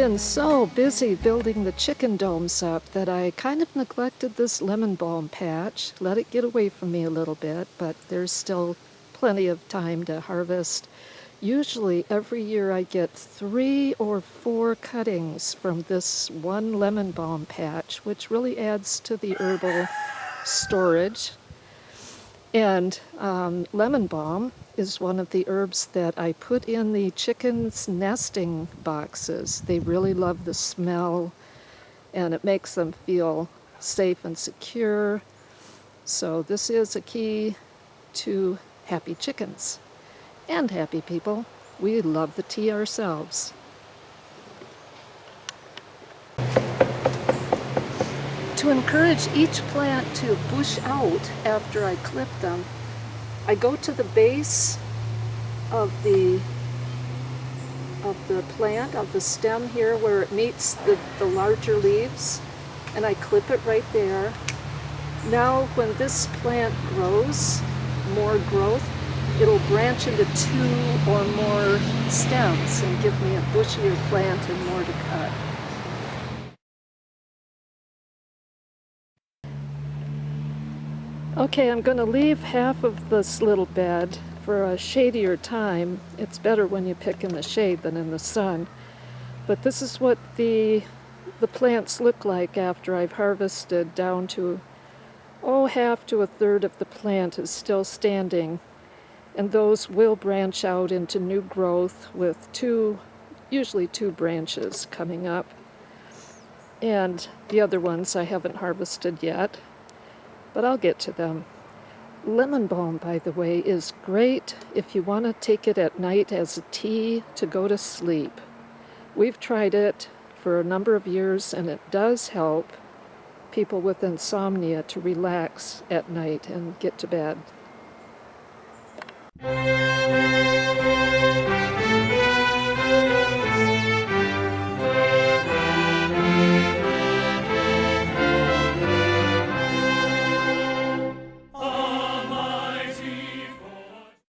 been so busy building the chicken domes up that I kind of neglected this lemon balm patch, let it get away from me a little bit, but there's still plenty of time to harvest. Usually every year I get 3 or 4 cuttings from this one lemon balm patch, which really adds to the herbal storage. And lemon balm is one of the herbs that I put in the chickens' nesting boxes. They really love the smell, and it makes them feel safe and secure. So this is a key to happy chickens and happy people. We love the tea ourselves. To encourage each plant to bush out after I clip them, I go to the base of the plant, of the stem here where it meets the larger leaves, and I clip it right there. Now when this plant grows, more growth, it'll branch into 2 or more stems and give me a bushier plant and more to cut. Okay, I'm going to leave half of this little bed for a shadier time. It's better when you pick in the shade than in the sun. But this is what the plants look like after I've harvested down to, half to a third of the plant is still standing. And those will branch out into new growth with usually two branches coming up. And the other ones I haven't harvested yet, but I'll get to them. Lemon balm, by the way, is great if you want to take it at night as a tea to go to sleep. We've tried it for a number of years, and it does help people with insomnia to relax at night and get to bed.